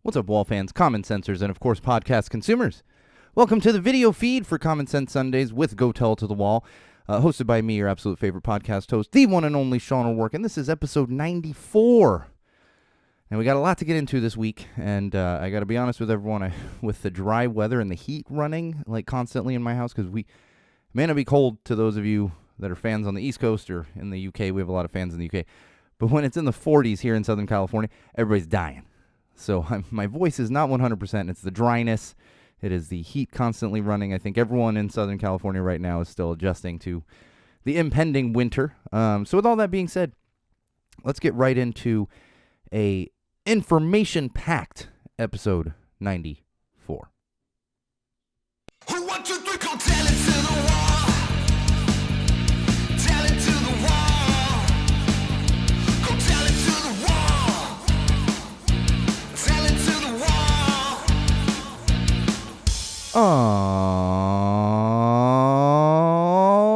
What's up, Wall fans, Common Sensors, and of course, podcast consumers? Welcome to the video feed for Common Sense Sundays with Go Tell It to the Wall, hosted by me, your absolute favorite podcast host, the one and only Sean O'Rourke, and this is episode 94. And we got a lot to get into this week, and I got to be honest with everyone, with the dry weather and the heat running like constantly in my house, because it may not be cold to those of you that are fans on the East Coast or in the UK. We have a lot of fans in the UK. But when it's in the 40s here in Southern California, everybody's dying. So my voice is not 100%. It's the dryness. It is the heat constantly running. I think everyone in Southern California right now is still adjusting to the impending winter. So with all that being said, let's get right into a information-packed episode 94. Who 1, 2, 3, go tell it to the wall. Tell it to the wall. Go tell it to the wall. Tell it to the wall.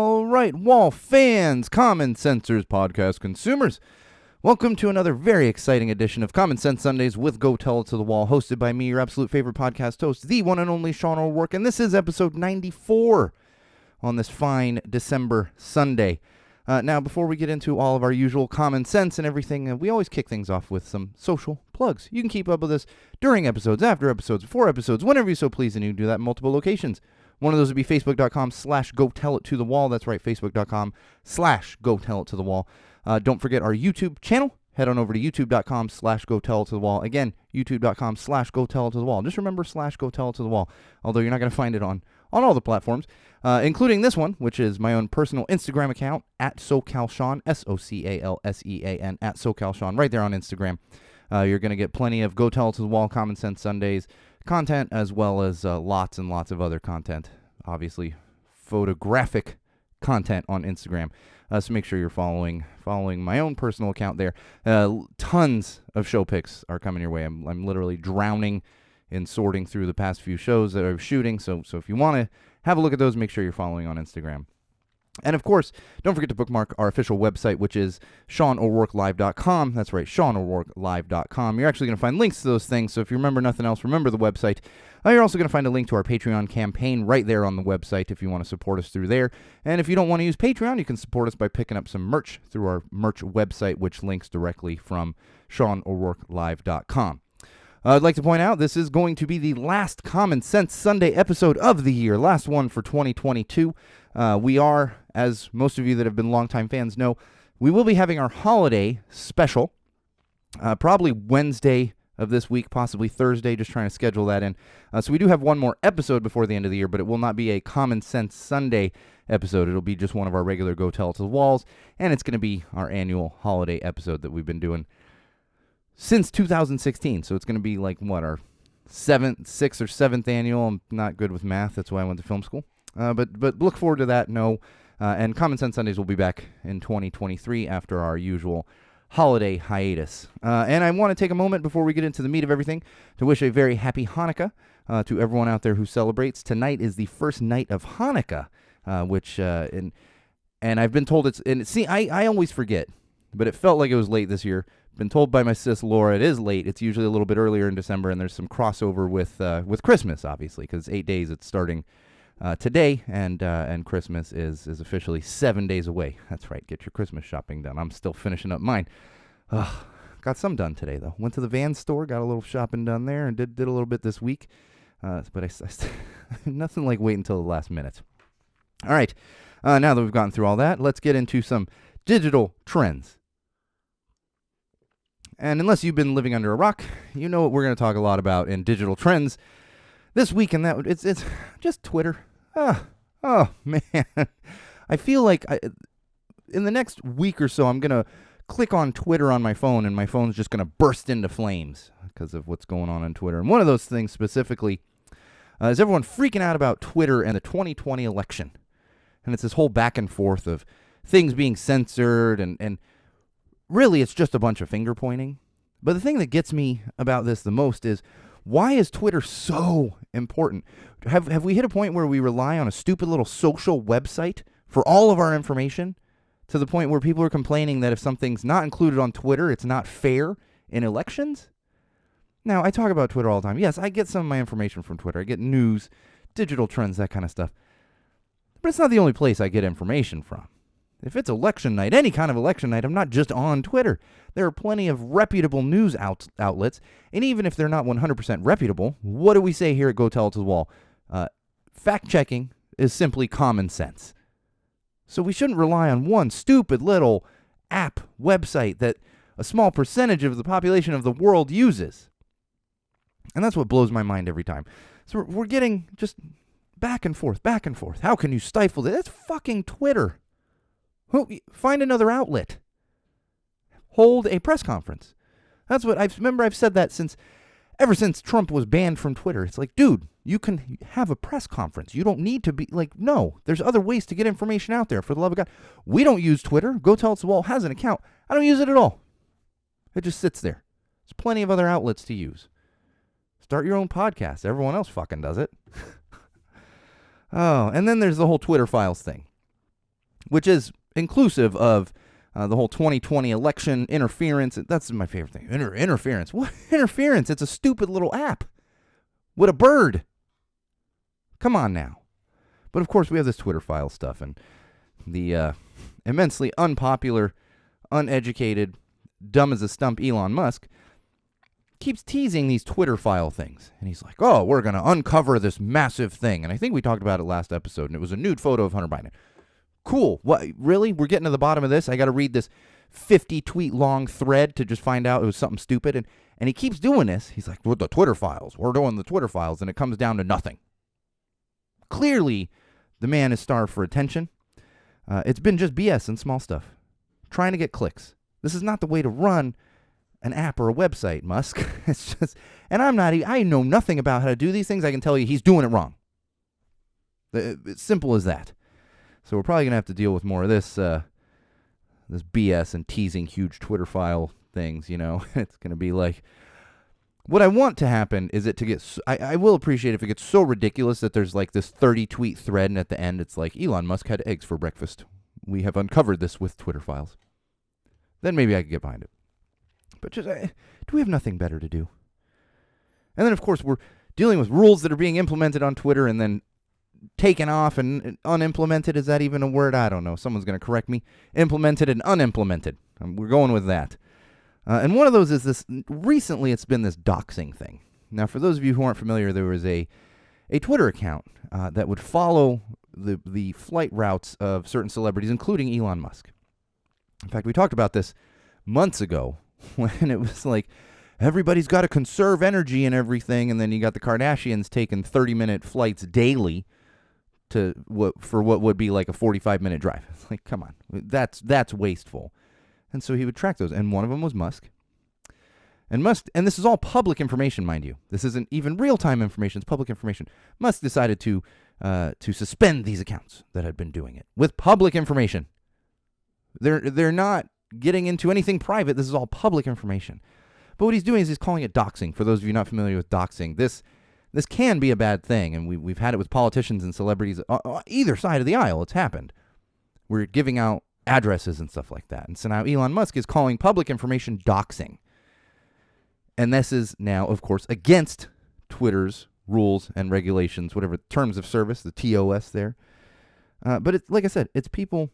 All right, Wall fans, Common Sensors podcast consumers. Welcome to another very exciting edition of Common Sense Sundays with Go Tell It to the Wall, hosted by me, your absolute favorite podcast host, the one and only Sean O'Rourke, and this is episode 94 on this fine December Sunday. Now, before we get into all of our usual common sense and everything, we always kick things off with some social plugs. You can keep up with us during episodes, after episodes, before episodes, whenever you so please, and you can do that in multiple locations. One of those would be facebook.com/GoTellItToTheWall. That's right, facebook.com/GoTellItToTheWall. Don't forget our YouTube channel. Head on over to youtube.com/GoTellItToTheWall. Again, youtube.com/GoTellItToTheWall. Just remember /GoTellItToTheWall, although you're not going to find it on all the platforms, including this one, which is my own personal Instagram account, at SoCalSean, SoCalSean, at SoCalSean, right there on Instagram. You're going to get plenty of Go Tell It to the Wall, Common Sense Sundays content, as well as lots and lots of other content, obviously photographic content on Instagram. So make sure you're following my own personal account there. Tons of show pics are coming your way. I'm literally drowning in sorting through the past few shows that I'm shooting. So if you want to have a look at those, make sure you're following on Instagram. And of course, don't forget to bookmark our official website, which is SeanO'RourkeLive.com. That's right, SeanO'RourkeLive.com. You're actually going to find links to those things, so if you remember nothing else, remember the website. You're also going to find a link to our Patreon campaign right there on the website if you want to support us through there. And if you don't want to use Patreon, you can support us by picking up some merch through our merch website, which links directly from SeanO'RourkeLive.com. I'd like to point out this is going to be the last Common Sense Sunday episode of the year, last one for 2022. We are, as most of you that have been longtime fans know, we will be having our holiday special, probably Wednesday of this week, possibly Thursday, just trying to schedule that in. So we do have one more episode before the end of the year, but it will not be a Common Sense Sunday episode. It'll be just one of our regular Go Tell It to the Walls, and it's going to be our annual holiday episode that we've been doing since 2016, so it's going to be like, our 6th or 7th annual. I'm not good with math, that's why I went to film school. But look forward to that, and Common Sense Sundays will be back in 2023 after our usual holiday hiatus. And I want to take a moment before we get into the meat of everything to wish a very happy Hanukkah to everyone out there who celebrates. Tonight is the first night of Hanukkah, which, and I've been told I always forget, but it felt like it was late this year. Been told by my sis Laura it is late. It's usually a little bit earlier in December, and there's some crossover with Christmas, obviously, because it's 8 days. It's starting today, and Christmas is officially 7 days away. That's right. Get your Christmas shopping done. I'm still finishing up mine. Got some done today, though. Went to the Vans store, got a little shopping done there, and did a little bit this week. But I nothing like waiting until the last minute. All right. Now that we've gotten through all that, let's get into some digital trends. And unless you've been living under a rock, you know what we're going to talk a lot about in digital trends this week, and that it's just Twitter. Oh man, I feel like in the next week or so, I'm going to click on Twitter on my phone, and my phone's just going to burst into flames because of what's going on Twitter. And one of those things specifically is everyone freaking out about Twitter and the 2020 election. And it's this whole back and forth of things being censored, and really it's just a bunch of finger pointing. But the thing that gets me about this the most is, why is Twitter so important? Have we hit a point where we rely on a stupid little social website for all of our information, to the point where people are complaining that if something's not included on Twitter, it's not fair in elections? Now, I talk about Twitter all the time. Yes, I get some of my information from Twitter. I get news, digital trends, that kind of stuff. But it's not the only place I get information from. If it's election night, any kind of election night, I'm not just on Twitter. There are plenty of reputable news outlets, and even if they're not 100% reputable, what do we say here at Go Tell It to the Wall? Fact-checking is simply common sense. So we shouldn't rely on one stupid little app, website that a small percentage of the population of the world uses. And that's what blows my mind every time. So we're getting just back and forth, back and forth. How can you stifle that? That's fucking Twitter. Find another outlet. Hold a press conference. That's what I've said that ever since Trump was banned from Twitter. It's like, dude, you can have a press conference. You don't need to be like, no, there's other ways to get information out there, for the love of God. We don't use Twitter. Go Tell It to the Wall has an account. I don't use it at all. It just sits there. There's plenty of other outlets to use. Start your own podcast. Everyone else fucking does it. Oh, and then there's the whole Twitter files thing, which is inclusive of the whole 2020 election interference. That's my favorite thing. Interference. What interference? It's a stupid little app with a bird. Come on now. But of course, we have this Twitter file stuff, and the immensely unpopular, uneducated, dumb as a stump Elon Musk keeps teasing these Twitter file things. And he's like, oh, we're going to uncover this massive thing. And I think we talked about it last episode, and it was a nude photo of Hunter Biden. Cool. What? Really? We're getting to the bottom of this? I got to read this 50-tweet long thread to just find out it was something stupid. And he keeps doing this. He's like, well, the Twitter files. We're doing the Twitter files. And it comes down to nothing. Clearly, the man is starved for attention. It's been just BS and small stuff. Trying to get clicks. This is not the way to run an app or a website, Musk. It's just, and I know nothing about how to do these things. I can tell you he's doing it wrong. It's simple as that. So we're probably going to have to deal with more of this BS and teasing huge Twitter file things, you know. It's going to be like, what I want to happen is it to get, I will appreciate if it gets so ridiculous that there's like this 30-tweet thread, and at the end it's like, Elon Musk had eggs for breakfast. We have uncovered this with Twitter files. Then maybe I could get behind it. But just, do we have nothing better to do? And then, of course, we're dealing with rules that are being implemented on Twitter and then taken off and unimplemented. Is that even a word? I don't know. Someone's going to correct me. Implemented and unimplemented. We're going with that. And one of those is this. Recently, it's been this doxing thing. Now, for those of you who aren't familiar, there was a Twitter account that would follow the flight routes of certain celebrities, including Elon Musk. In fact, we talked about this months ago when it was like, everybody's got to conserve energy and everything, and then you got the Kardashians taking 30-minute flights daily for what would be like a 45-minute drive. It's like, come on, that's wasteful. And so he would track those, and one of them was Musk. And this is all public information, mind you. This isn't even real-time information; it's public information. Musk decided to suspend these accounts that had been doing it with public information. They're not getting into anything private. This is all public information. But what he's doing is he's calling it doxing. For those of you not familiar with doxing, this can be a bad thing, and we've had it with politicians and celebrities on either side of the aisle. It's happened. We're giving out addresses and stuff like that. And so now Elon Musk is calling public information doxing. And this is now, of course, against Twitter's rules and regulations, whatever terms of service, the TOS there. But it's, like I said, it's people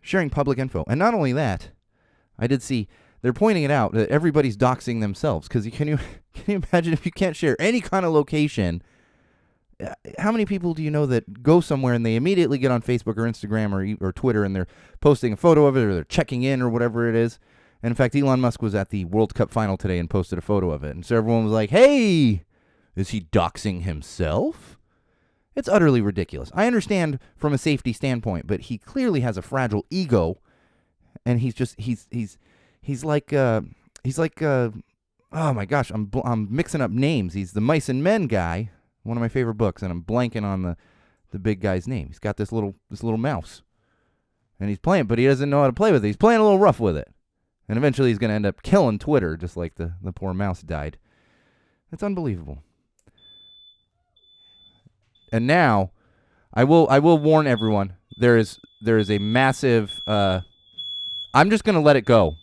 sharing public info. And not only that, I did see they're pointing it out that everybody's doxing themselves. Because can you imagine if you can't share any kind of location? How many people do you know that go somewhere and they immediately get on Facebook or Instagram or Twitter and they're posting a photo of it, or they're checking in or whatever it is? And in fact, Elon Musk was at the World Cup final today and posted a photo of it. And so everyone was like, hey, is he doxing himself? It's utterly ridiculous. I understand from a safety standpoint, but he clearly has a fragile ego, and he's like oh my gosh, I'm mixing up names. He's the Mice and Men guy, one of my favorite books, and I'm blanking on the big guy's name. He's got this little mouse, and he's playing, but he doesn't know how to play with it. He's playing a little rough with it, and eventually he's going to end up killing Twitter, just like the poor mouse died. It's unbelievable. And now, I will warn everyone. There is a massive. I'm just gonna let it go,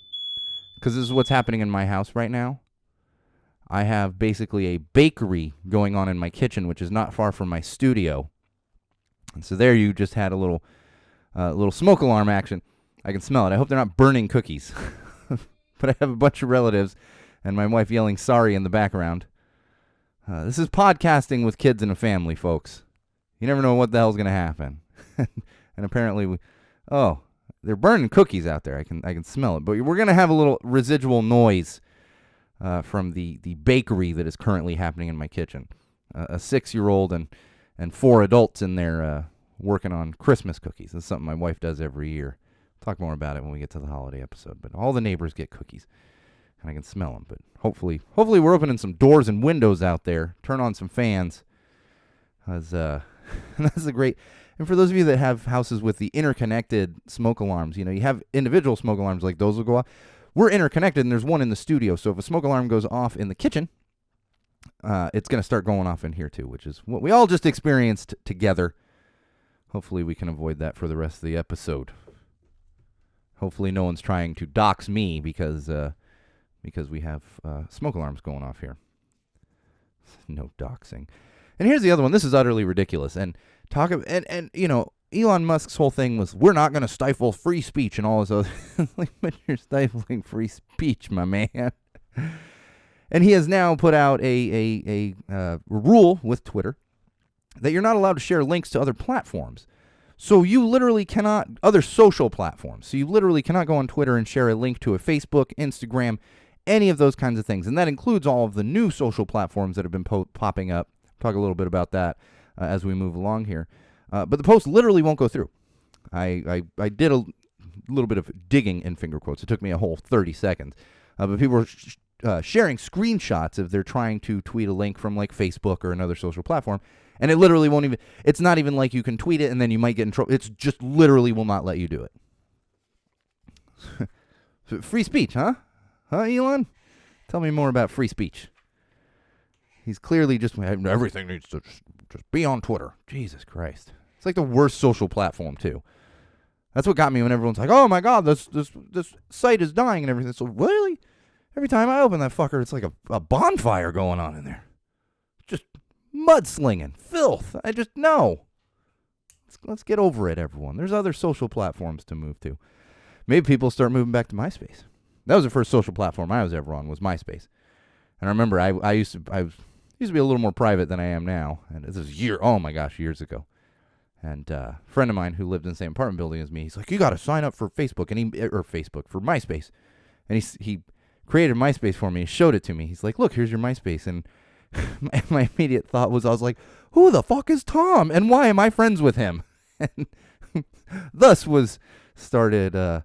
because this is what's happening in my house right now. I have basically a bakery going on in my kitchen, which is not far from my studio. And so there you just had a little smoke alarm action. I can smell it. I hope they're not burning cookies. But I have a bunch of relatives and my wife yelling sorry in the background. This is podcasting with kids and a family, folks. You never know what the hell's going to happen. And apparently, they're burning cookies out there. I can smell it. But we're going to have a little residual noise from the bakery that is currently happening in my kitchen. A 6-year-old and 4 adults in there working on Christmas cookies. That's something my wife does every year. Talk more about it when we get to the holiday episode. But all the neighbors get cookies, and I can smell them. But hopefully we're opening some doors and windows out there. Turn on some fans. That's a great. And for those of you that have houses with the interconnected smoke alarms, you have individual smoke alarms like those will go off. We're interconnected, and there's one in the studio. So if a smoke alarm goes off in the kitchen, it's going to start going off in here too, which is what we all just experienced together. Hopefully we can avoid that for the rest of the episode. Hopefully no one's trying to dox me because we have smoke alarms going off here. No doxing. And here's the other one. This is utterly ridiculous. And Elon Musk's whole thing was, we're not going to stifle free speech and all this other. Like, but you're stifling free speech, my man. And he has now put out a rule with Twitter that you're not allowed to share links to other platforms. So you literally cannot, other social platforms. So you literally cannot go on Twitter and share a link to a Facebook, Instagram, any of those kinds of things. And that includes all of the new social platforms that have been popping up. Talk a little bit about that as we move along here. But the post literally won't go through. I did a little bit of digging in finger quotes. It took me a whole 30 seconds. But people were sharing screenshots if they're trying to tweet a link from like Facebook or another social platform. And it literally won't even, it's not even like you can tweet it and then you might get in trouble. It's just literally will not let you do it. Free speech, huh? Huh, Elon? Tell me more about free speech. He's clearly just, everything needs to just be on Twitter. Jesus Christ. It's like the worst social platform, too. That's what got me when everyone's like, oh my God, this site is dying and everything. So really? Every time I open that fucker, it's like a bonfire going on in there. Just mudslinging, filth. I just, no. Let's get over it, everyone. There's other social platforms to move to. Maybe people start moving back to MySpace. That was the first social platform I was ever on, was MySpace. And I remember I used to be a little more private than I am now. And this is years ago. And a friend of mine who lived in the same apartment building as me, he's like, you got to sign up for Facebook, for MySpace. And he created MySpace for me and showed it to me. He's like, look, here's your MySpace. And my immediate thought was, I was like, who the fuck is Tom? And why am I friends with him? And thus started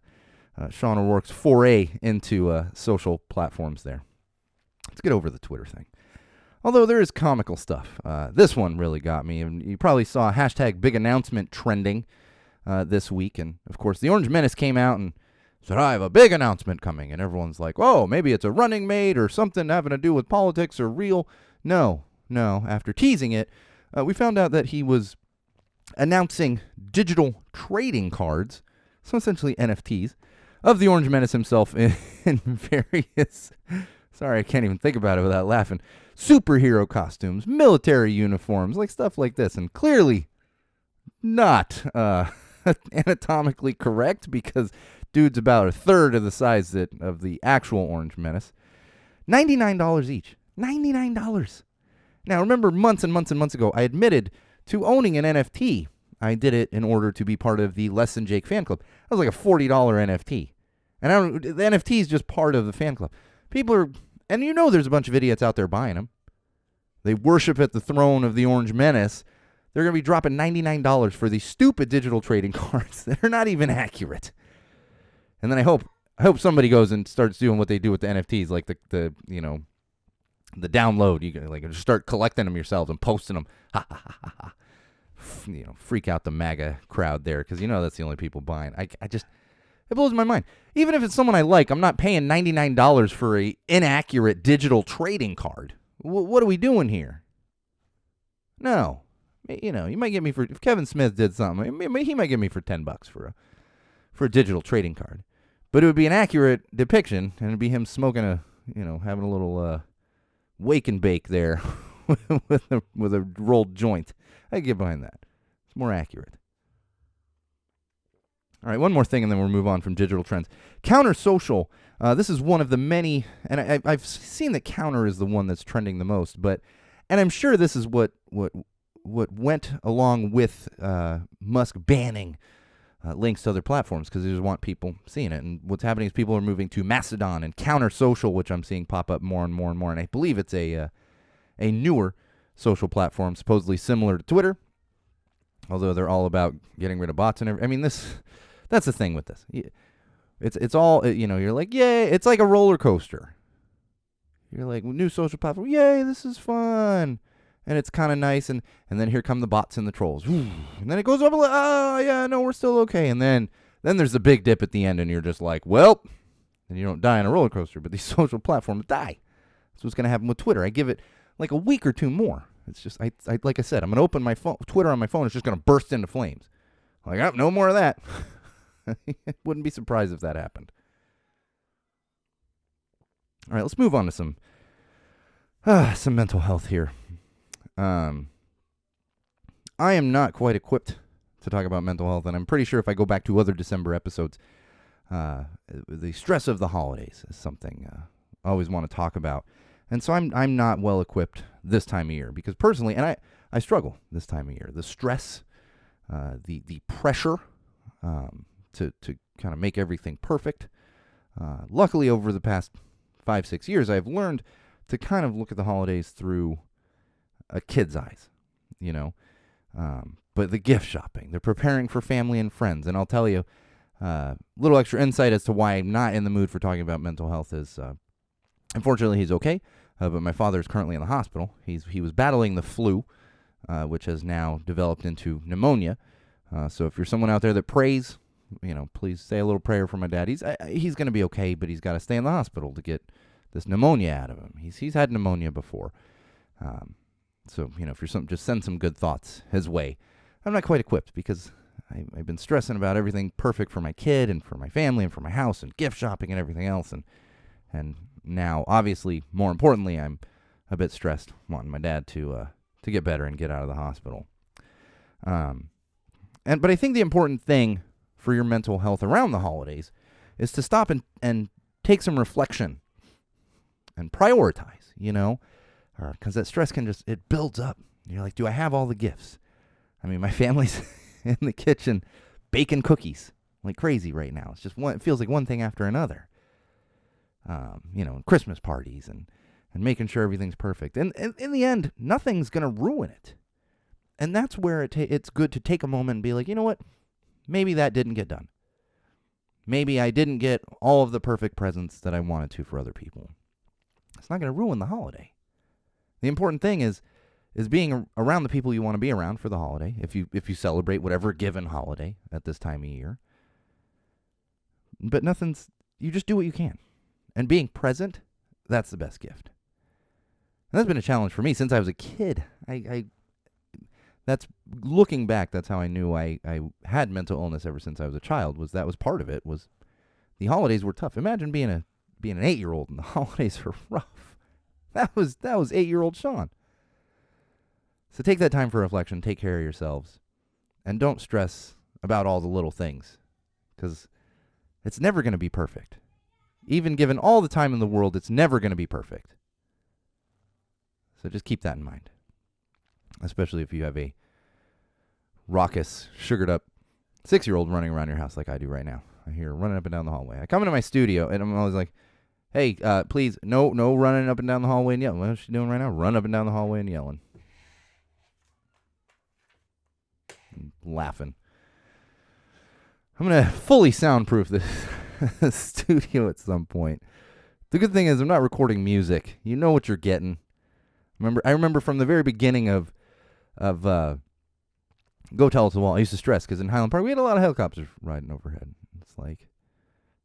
Sean O'Rourke's foray into social platforms there. Let's get over the Twitter thing. Although there is comical stuff. This one really got me. And you probably saw hashtag big announcement trending this week. And, of course, the Orange Menace came out and said, I have a big announcement coming. And everyone's like, oh, maybe it's a running mate or something having to do with politics or real. No. After teasing it, we found out that he was announcing digital trading cards, so essentially NFTs, of the Orange Menace himself in various, sorry, I can't even think about it without laughing, superhero costumes, military uniforms, like stuff like this. And clearly not anatomically correct, because dude's about a third of the size of the actual Orange Menace. $99 each. $99. Now, remember months and months and months ago, I admitted to owning an NFT. I did it in order to be part of the Less Than Jake fan club. That was like a $40 NFT. And the NFT is just part of the fan club. People are, and there's a bunch of idiots out there buying them. They worship at the throne of the Orange Menace. They're going to be dropping $99 for these stupid digital trading cards that are not even accurate. And then I hope somebody goes and starts doing what they do with the NFTs, like the download. You can just start collecting them yourselves and posting them. Ha ha ha ha. Freak out the MAGA crowd there, because that's the only people buying. It blows my mind. Even if it's someone I like, I'm not paying $99 for a inaccurate digital trading card. What are we doing here? No. You might get me for, if Kevin Smith did something, he might get me for $10 for a digital trading card. But it would be an accurate depiction, and it'd be him smoking having a little wake and bake there with a rolled joint. I get behind that. It's more accurate. All right, one more thing, and then we'll move on from digital trends. Counter Social. This is one of the many, and I've seen that Counter is the one that's trending the most. And I'm sure this is what went along with Musk banning links to other platforms, because they just want people seeing it. And what's happening is people are moving to Mastodon and Counter Social, which I'm seeing pop up more and more and more. And I believe it's a newer social platform, supposedly similar to Twitter, although they're all about getting rid of bots and everything. I mean, that's the thing with this. It's all, you're like, yay, it's like a roller coaster. You're like, new social platform, yay, this is fun. And it's kind of nice, and then here come the bots and the trolls. And then it goes up, oh, yeah, no, we're still okay. And then there's the big dip at the end, and you're just like, well, and you don't die on a roller coaster, but these social platforms die. That's what's going to happen with Twitter. I give it like a week or two more. It's just, I like I said, I'm going to open my phone, Twitter on my phone, it's just going to burst into flames. Like, oh, no more of that. Wouldn't be surprised if that happened. All right, let's move on to some mental health here. I am not quite equipped to talk about mental health, and I'm pretty sure if I go back to other December episodes, the stress of the holidays is something I always want to talk about. And so I'm not well equipped this time of year, because personally, and I struggle this time of year. The stress, the pressure to kind of make everything perfect. Luckily, over the past 5-6 years, I've learned to kind of look at the holidays through a kid's eyes, but the gift shopping, the preparing for family and friends. And I'll tell you, little extra insight as to why I'm not in the mood for talking about mental health is, unfortunately, he's okay, but my father is currently in the hospital. He was battling the flu, which has now developed into pneumonia. So if you're someone out there that prays, please say a little prayer for my dad. He's going to be okay, but he's got to stay in the hospital to get this pneumonia out of him. He's had pneumonia before. So, if you're just send some good thoughts his way. I'm not quite equipped, because I've been stressing about everything perfect for my kid and for my family and for my house and gift shopping and everything else. And now, obviously, more importantly, I'm a bit stressed wanting my dad to get better and get out of the hospital. But I think the important thing for your mental health around the holidays is to stop and take some reflection and prioritize, because that stress it builds up. You're like, do I have all the gifts? I mean, my family's in the kitchen baking cookies like crazy right now. It's just it feels like one thing after another. Christmas parties and making sure everything's perfect. And in the end, nothing's going to ruin it. And that's where it's good to take a moment and be like, you know what? Maybe that didn't get done. Maybe I didn't get all of the perfect presents that I wanted to for other people. It's not going to ruin the holiday. The important thing is being around the people you want to be around for the holiday, if you celebrate whatever given holiday at this time of year. But you just do what you can. And being present, that's the best gift. And that's been a challenge for me since I was a kid. That's looking back, that's how I knew I had mental illness ever since I was a child. That was part of it, was the holidays were tough. Imagine being an 8-year-old and the holidays were rough. That was 8-year-old Sean. So take that time for reflection, take care of yourselves, and don't stress about all the little things, because it's never going to be perfect. Even given all the time in the world, it's never going to be perfect. So just keep that in mind, especially if you have a raucous, sugared-up 6-year-old running around your house like I do right now. I hear her running up and down the hallway. I come into my studio, and I'm always like, hey, please, no running up and down the hallway and yelling. What is she doing right now? Run up and down the hallway and yelling. And laughing. I'm going to fully soundproof this studio at some point. The good thing is I'm not recording music. You know what you're getting. I remember from the very beginning of Go Tell It to the Wall, I used to stress, because in Highland Park we had a lot of helicopters riding overhead. It's like,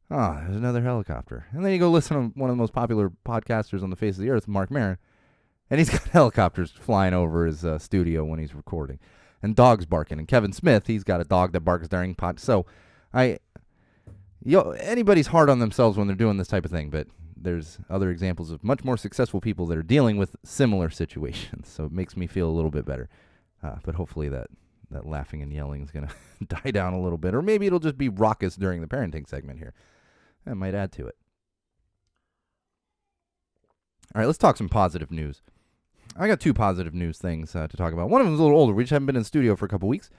there's another helicopter. And then you go listen to one of the most popular podcasters on the face of the earth, Mark Maron, and he's got helicopters flying over his studio when he's recording. And dogs barking. And Kevin Smith, he's got a dog that barks during pod. So anybody's hard on themselves when they're doing this type of thing, but there's other examples of much more successful people that are dealing with similar situations. So it makes me feel a little bit better. But hopefully that laughing and yelling is going to die down a little bit. Or maybe it'll just be raucous during the parenting segment here. That might add to it. All right, let's talk some positive news. I got two positive news things to talk about. One of them is a little older. We just haven't been in the studio for a couple weeks.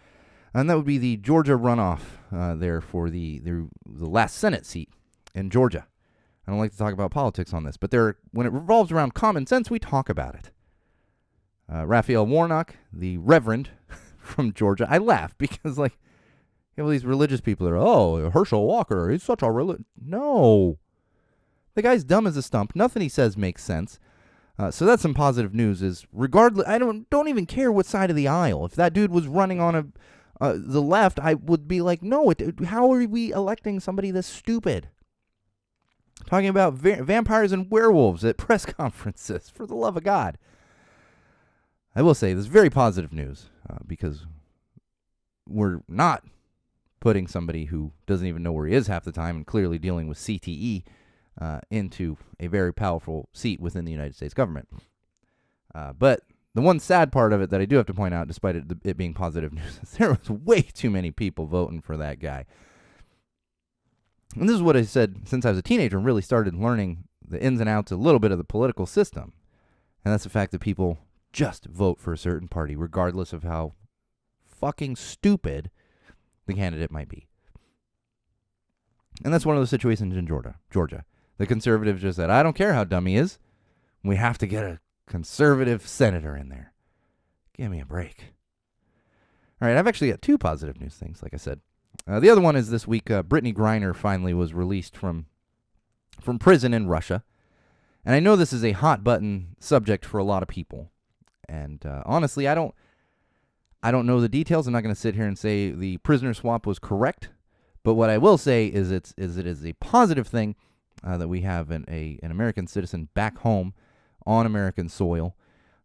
And that would be the Georgia runoff there for the last Senate seat in Georgia. I don't like to talk about politics on this, but when it revolves around common sense, we talk about it. Raphael Warnock, the Reverend from Georgia, I laugh because, like, you know, these religious people are, Herschel Walker, he's such a No. The guy's dumb as a stump. Nothing he says makes sense. So that's some positive news. Is regardless, I don't even care what side of the aisle. If that dude was running on the left, I would be like, no. How are we electing somebody this stupid? Talking about vampires and werewolves at press conferences, for the love of God. I will say this is very positive news because we're not putting somebody who doesn't even know where he is half the time and clearly dealing with CTE into a very powerful seat within the United States government. But the one sad part of it that I do have to point out, despite it being positive news, is there was way too many people voting for that guy. And this is what I said since I was a teenager and really started learning the ins and outs a little bit of the political system. And that's the fact that people just vote for a certain party, regardless of how fucking stupid the candidate might be. And that's one of those situations in Georgia. The conservatives just said, I don't care how dumb he is. We have to get a conservative senator in there. Give me a break. All right, I've actually got two positive news things, like I said. The other one is this week, Brittany Griner finally was released from prison in Russia. And I know this is a hot-button subject for a lot of people. And honestly, I don't know the details. I'm not going to sit here and say the prisoner swap was correct. But what I will say is it is a positive thing that we have an American citizen back home on American soil.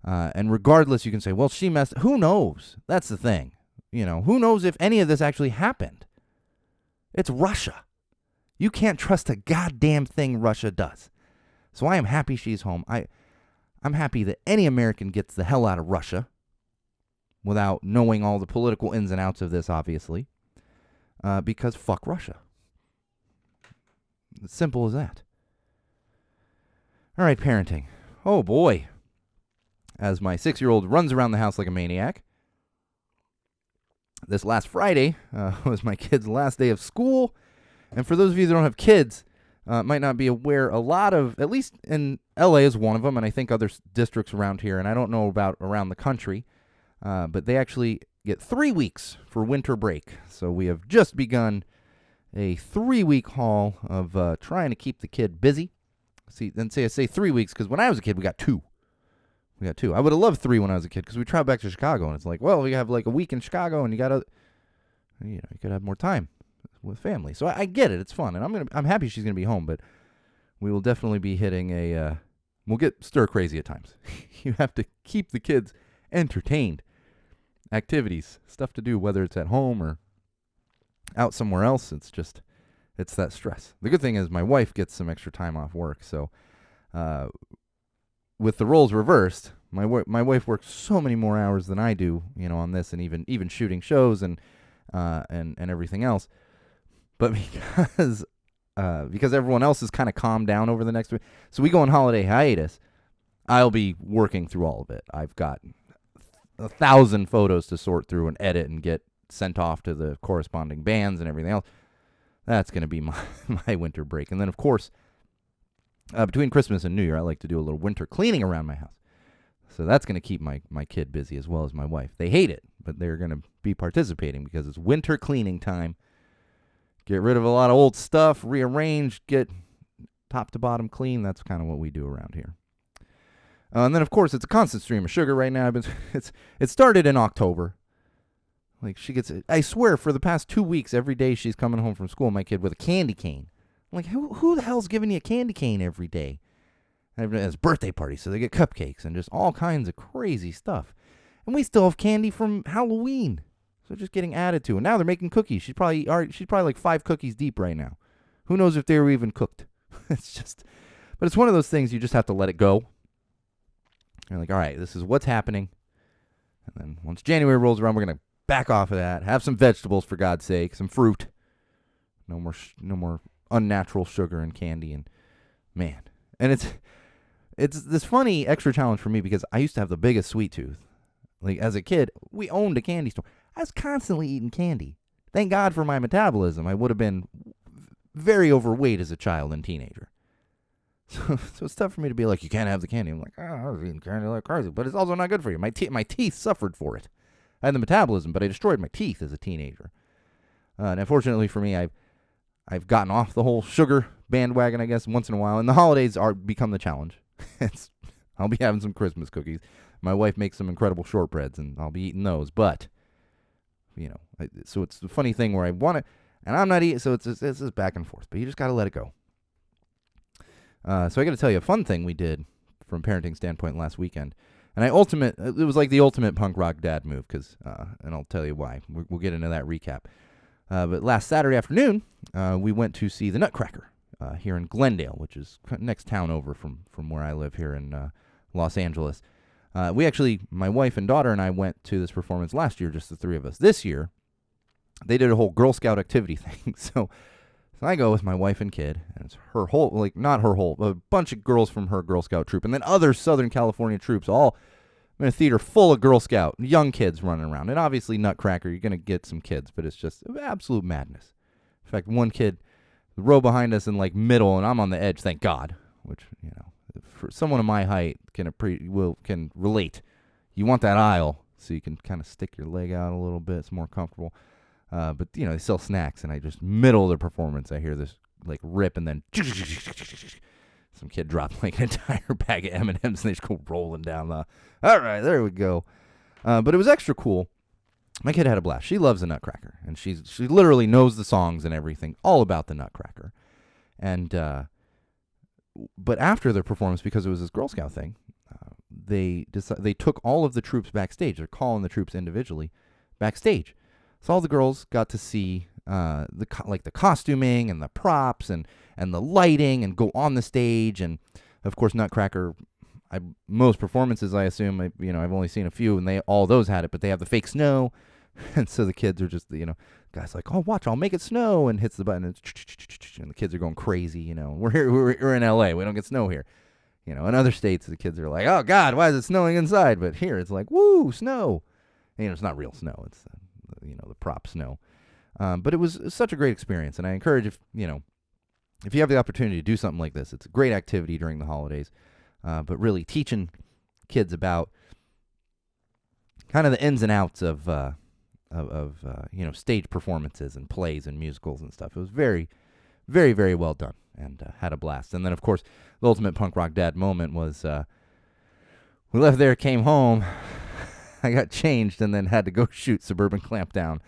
And regardless, you can say, well, she messed. Who knows? That's the thing. You know, who knows if any of this actually happened? It's Russia. You can't trust a goddamn thing Russia does. So I am happy she's home. I'm happy that any American gets the hell out of Russia without knowing all the political ins and outs of this, obviously, because fuck Russia. As simple as that. All right, parenting. Oh, boy. As my 6-year-old runs around the house like a maniac. This last Friday was my kid's last day of school. And for those of you that don't have kids, might not be aware, a lot of, at least in LA is one of them, and I think other districts around here, and I don't know about around the country, but they actually get 3 weeks for winter break. So we have just begun a 3-week haul of trying to keep the kid busy. I say 3 weeks because when I was a kid, we got 2. I would have loved 3 when I was a kid because we traveled back to Chicago, and it's like, well, we have like a week in Chicago, and you could have more time with family. So I get it; it's fun, and I'm happy she's gonna be home. But we will definitely be hitting we'll get stir crazy at times. You have to keep the kids entertained, activities, stuff to do, whether it's at home or out somewhere else. It's that stress. The good thing is my wife gets some extra time off work, so. With the roles reversed, my wife works so many more hours than I do, on this, and even shooting shows and everything else. But because everyone else is kind of calmed down over the next week, so we go on holiday hiatus. I'll be working through all of it. I've got 1,000 photos to sort through and edit and get sent off to the corresponding bands and everything else. That's going to be my winter break, and then of course. Between Christmas and New Year, I like to do a little winter cleaning around my house. So that's going to keep my kid busy as well as my wife. They hate it, but they're going to be participating because it's winter cleaning time. Get rid of a lot of old stuff, rearrange, get top to bottom clean. That's kind of what we do around here. And then, of course, it's a constant stream of sugar right now. It started in October. Like, she gets, I swear, for the past 2 weeks, every day she's coming home from school, my kid, with a candy cane. I'm like, who the hell's giving you a candy cane every day? And it's birthday parties, so they get cupcakes and just all kinds of crazy stuff. And we still have candy from Halloween. So just getting added to. And now they're making cookies. She's probably like 5 cookies deep right now. Who knows if they were even cooked? It's just, But it's one of those things you just have to let it go. You're like, all right, this is what's happening. And then once January rolls around, we're going to back off of that. Have some vegetables, for God's sake, some fruit. No more unnatural sugar and candy. And man, and it's this funny extra challenge for me because I used to have the biggest sweet tooth. Like as a kid, we owned a candy store. I was constantly eating candy. Thank God for my metabolism. I would have been very overweight as a child and teenager. So it's tough for me to be like, you can't have the candy. I'm like, I was eating candy like crazy, but it's also not good for you. My teeth suffered for it. I had the metabolism, but I destroyed my teeth as a teenager. And unfortunately for me, I've gotten off the whole sugar bandwagon, I guess, once in a while. And the holidays become the challenge. I'll be having some Christmas cookies. My wife makes some incredible shortbreads, and I'll be eating those. But, so it's the funny thing where I want to, and I'm not eating, so it's just back and forth. But you just got to let it go. So I got to tell you a fun thing we did from a parenting standpoint last weekend. And it was like the ultimate punk rock dad move, and I'll tell you why. We'll get into that recap. But last Saturday afternoon, we went to see the Nutcracker here in Glendale, which is next town over from where I live here in Los Angeles. My wife and daughter and I went to this performance last year, just the three of us. This year, they did a whole Girl Scout activity thing. So I go with my wife and kid, and it's a bunch of girls from her Girl Scout troop, and then other Southern California troops, all in a theater full of Girl Scout, young kids running around. And obviously Nutcracker, you're going to get some kids, but it's just absolute madness. In fact, one kid, the row behind us in like middle, and I'm on the edge, thank God, which, for someone of my height can relate. You want that aisle so you can kind of stick your leg out a little bit. It's more comfortable. But, they sell snacks, and I just, middle of the performance, I hear this, like, rip, and then some kid dropped, like, an entire bag of M&Ms, and they just go rolling down the, all right, there we go. But it was extra cool. My kid had a blast. She loves the Nutcracker, and she literally knows the songs and everything, all about the Nutcracker. And, but after the performance, because it was this Girl Scout thing, they took all of the troops backstage. They're calling the troops individually backstage. So all the girls got to see the costuming and the props and the lighting and go on the stage. And, of course, Nutcracker, most performances, I assume, I've only seen a few, and all those had it, but they have the fake snow. And so the kids are just, guy's like, oh, watch, I'll make it snow, and hits the button, and the kids are going crazy, We're in L.A., we don't get snow here. In other states, the kids are like, oh, God, why is it snowing inside? But here, it's like, woo, snow. And, it's not real snow. It's the prop snow. But it was such a great experience, and I encourage if you have the opportunity to do something like this, it's a great activity during the holidays. But really teaching kids about kind of the ins and outs of stage performances and plays and musicals and stuff. It was very, very, very well done, and had a blast. And then, of course, the ultimate punk rock dad moment was we left there, came home. I got changed and then had to go shoot Suburban Clampdown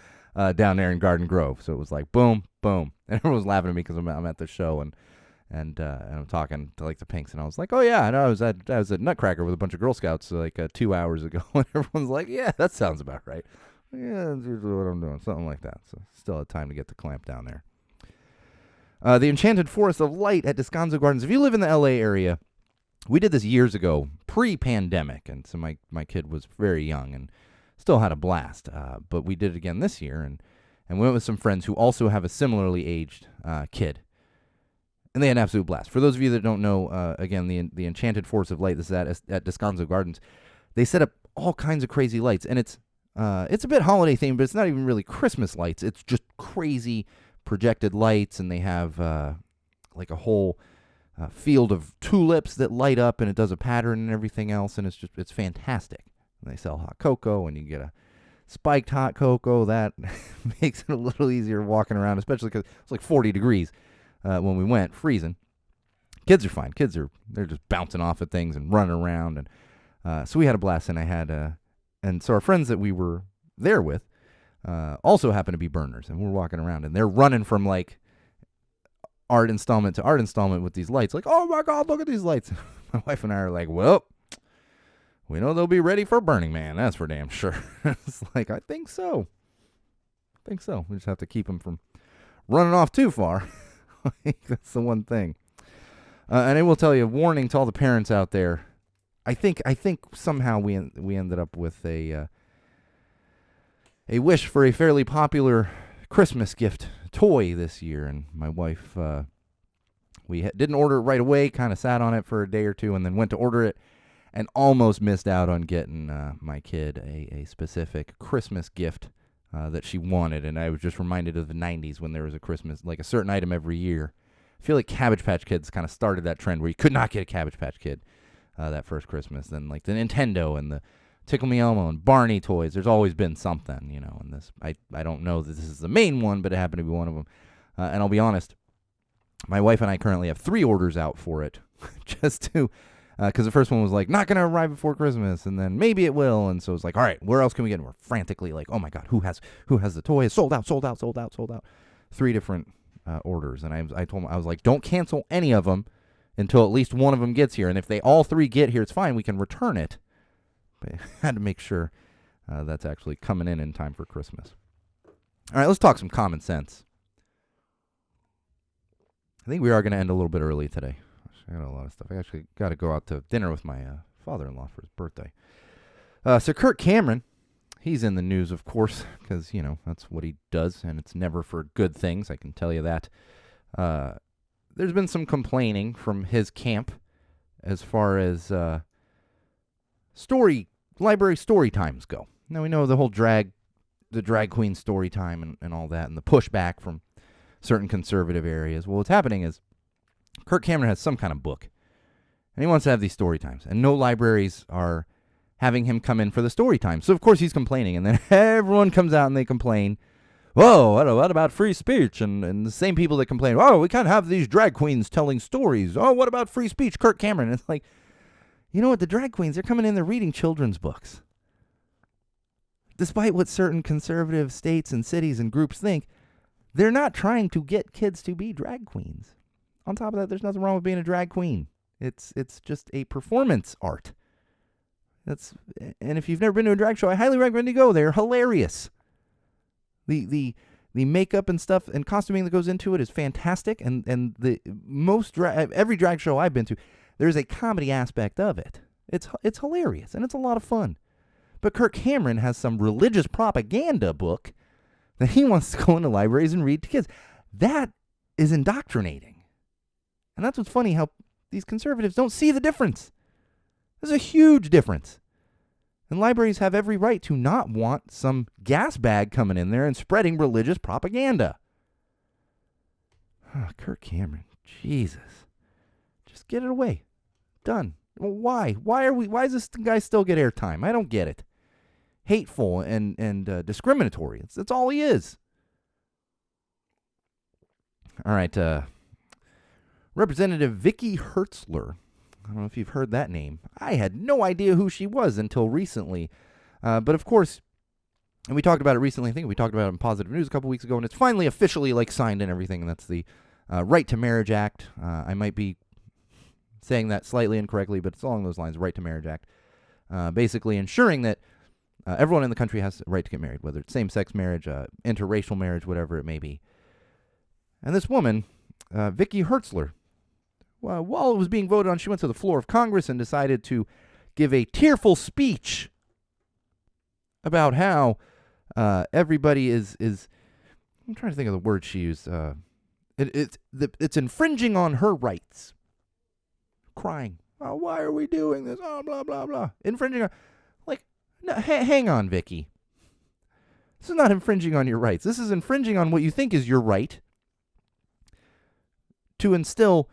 down there in Garden Grove. So it was like boom, boom, and everyone was laughing at me because I'm at the show and I'm talking to like the Pinks, and I was like, oh yeah, I was at Nutcracker with a bunch of Girl Scouts like 2 hours ago, and everyone's like, yeah, that sounds about right. Yeah, that's usually what I'm doing, something like that. So still had time to get to Clampdown there. The Enchanted Forest of Light at Descanso Gardens. If you live in the LA area, we did this years ago, pre-pandemic, and so my kid was very young and still had a blast. But we did it again this year, and went with some friends who also have a similarly aged kid, and they had an absolute blast. For those of you that don't know, again, the Enchanted Forest of Light, this is at Descanso Gardens. They set up all kinds of crazy lights, and it's a bit holiday themed, but it's not even really Christmas lights. It's just crazy projected lights, and they have like a whole field of tulips that light up, and it does a pattern and everything else, and it's fantastic. And they sell hot cocoa, and you get a spiked hot cocoa. That makes it a little easier walking around, especially because it's like 40 degrees when we went, freezing. Kids are fine. They're just bouncing off of things and running around, and so we had a blast. And I had and so our friends that we were there with also happen to be burners, and we're walking around, and they're running from like art installment to art installment with these lights. Like, oh my God, look at these lights. My wife and I are like, well, we know they'll be ready for Burning Man. That's for damn sure. It's like, I think so. We just have to keep them from running off too far. That's the one thing. And I will tell you, warning to all the parents out there. I think somehow we ended up with a wish for a fairly popular Christmas gift toy this year, and my wife didn't order it right away. Kind of sat on it for a day or two, and then went to order it, and almost missed out on getting my kid a specific Christmas gift that she wanted. And I was just reminded of the 90s when there was a Christmas, like a certain item every year. I feel like Cabbage Patch Kids kind of started that trend where you could not get a Cabbage Patch Kid that first Christmas. Then like the Nintendo and the Tickle Me Elmo and Barney toys. There's always been something, you know. And this, I don't know that this is the main one, but it happened to be one of them. And I'll be honest, my wife and I currently have 3 orders out for it, just to, because the first one was like not gonna arrive before Christmas, and then maybe it will, and so it's like, all right, where else can we get? And we're frantically like, oh my god, who has the toy? It's sold out. 3 different orders, and I told him, I was like, don't cancel any of them until at least one of them gets here, and if they all 3 get here, it's fine, we can return it. But I had to make sure that's actually coming in time for Christmas. All right, let's talk some common sense. I think we are going to end a little bit early today. I got a lot of stuff. I actually got to go out to dinner with my father-in-law for his birthday. So Kirk Cameron, he's in the news, of course, because, you know, that's what he does, and it's never for good things, I can tell you that. There's been some complaining from his camp as far as library story times go. Now, we know the whole drag queen story time and all that, and the pushback from certain conservative areas. Well, what's happening is Kirk Cameron has some kind of book, and he wants to have these story times, and no libraries are having him come in for the story time. So, of course, he's complaining, and then everyone comes out and they complain, whoa, what about free speech? And the same people that complain, oh, we can't have these drag queens telling stories. Oh, what about free speech? Kirk Cameron. It's like, you know what? The drag queens, they're coming in, they're reading children's books. Despite what certain conservative states and cities and groups think, they're not trying to get kids to be drag queens. On top of that, there's nothing wrong with being a drag queen. It's just a performance art. And if you've never been to a drag show, I highly recommend you go. They're hilarious. The makeup and stuff and costuming that goes into it is fantastic. And the every drag show I've been to, there's a comedy aspect of it. It's hilarious and it's a lot of fun. But Kirk Cameron has some religious propaganda book that he wants to go into libraries and read to kids. That is indoctrinating. And that's what's funny, how these conservatives don't see the difference. There's a huge difference. And libraries have every right to not want some gas bag coming in there and spreading religious propaganda. Kirk Cameron, Jesus. Just get it away. Done. Well, why? Why does this guy still get airtime? I don't get it. Hateful and discriminatory. That's all he is. All right. Representative Vicky Hertzler. I don't know if you've heard that name. I had no idea who she was until recently. But of course, and we talked about it recently. I think we talked about it in Positive News a couple weeks ago, and it's finally officially signed and everything. And that's the Right to Marriage Act. I might be saying that slightly incorrectly, but it's along those lines. Right to Marriage Act, basically ensuring that everyone in the country has the right to get married, whether it's same-sex marriage, interracial marriage, whatever it may be. And this woman, Vicky Hertzler, while it was being voted on, she went to the floor of Congress and decided to give a tearful speech about how everybody is. I'm trying to think of the word she used. It's infringing on her rights. Crying. Oh, why are we doing this? Oh, blah blah blah. Infringing on. No, hang on, Vicky. This is not infringing on your rights. This is infringing on what you think is your right to instill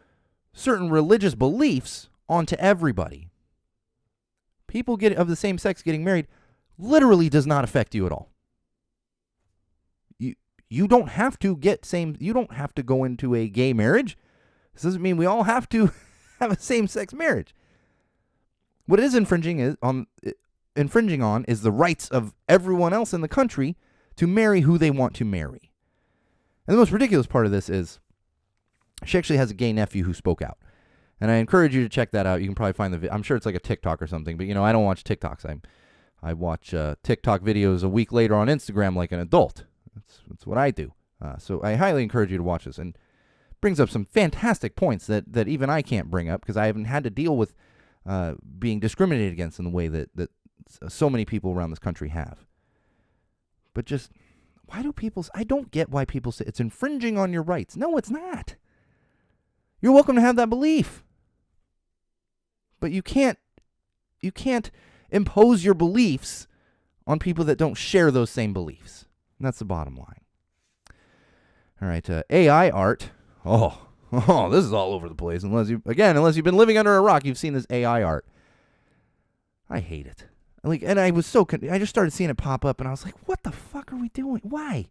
certain religious beliefs onto everybody. People of the same sex getting married literally does not affect you at all. You don't have to you don't have to go into a gay marriage. This doesn't mean we all have to have a same-sex marriage. What it is infringing on is the rights of everyone else in the country to marry who they want to marry. And the most ridiculous part of this is she actually has a gay nephew who spoke out. And I encourage you to check that out. You can probably find the video. I'm sure it's like a TikTok or something, but I don't watch TikToks. I watch TikTok videos a week later on Instagram like an adult. That's what I do. So I highly encourage you to watch this. And brings up some fantastic points that even I can't bring up because I haven't had to deal with being discriminated against in the way that so many people around this country have. But just, why do people, I don't get why people say it's infringing on your rights. No, it's not. You're welcome to have that belief. But you can't impose your beliefs on people that don't share those same beliefs. And that's the bottom line. All right, AI art. Oh, this is all over the place. Unless you've been living under a rock, you've seen this AI art. I hate it. And I was I just started seeing it pop up, and I was like, what the fuck are we doing? Why?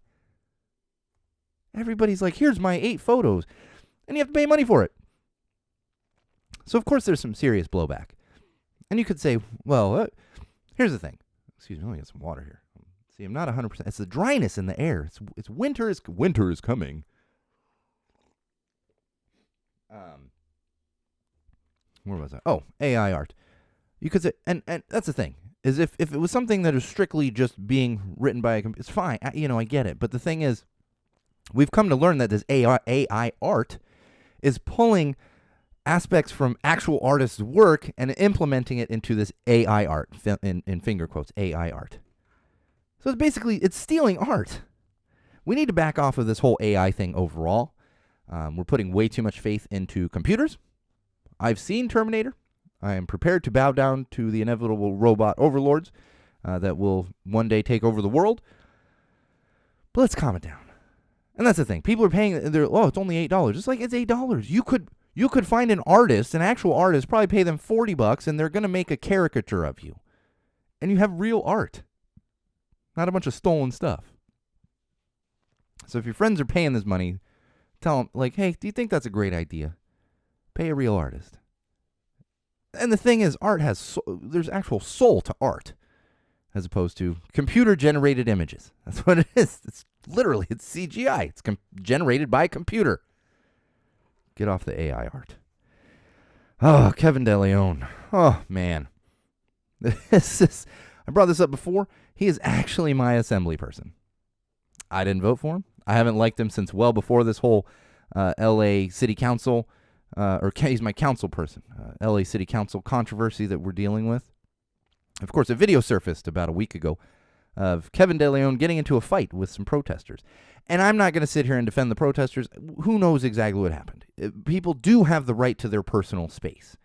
Everybody's like, here's my 8 photos, and you have to pay money for it. So, of course, there's some serious blowback. And you could say, well, here's the thing. Excuse me, let me get some water here. See, I'm not 100%. It's the dryness in the air. It's winter is coming. Where was I? Oh, AI art. You could say, and that's the thing, is if it was something that is strictly just being written by a computer, it's fine. I get it. But the thing is, we've come to learn that this AI art is pulling aspects from actual artists' work and implementing it into this AI art, in finger quotes, AI art. So it's stealing art. We need to back off of this whole AI thing overall. We're putting way too much faith into computers. I've seen Terminator. I am prepared to bow down to the inevitable robot overlords that will one day take over the world. But let's calm it down. And that's the thing. People are paying, it's only $8. It's like, it's $8. You could find an actual artist, probably pay them $40, and they're going to make a caricature of you. And you have real art. Not a bunch of stolen stuff. So if your friends are paying this money, tell them, like, hey, do you think that's a great idea? Pay a real artist. And the thing is, art has, there's actual soul to art, as opposed to computer-generated images. That's what it is. It's CGI. It's generated by a computer. Get off the AI art. Oh, Kevin DeLeon. Oh, man. I brought this up before. He is actually my assembly person. I didn't vote for him. I haven't liked him since well before this whole L.A. City Council, he's my council person, L.A. City Council controversy that we're dealing with. Of course, a video surfaced about a week ago of Kevin DeLeon getting into a fight with some protesters. And I'm not going to sit here and defend the protesters. Who knows exactly what happened? People do have the right to their personal space.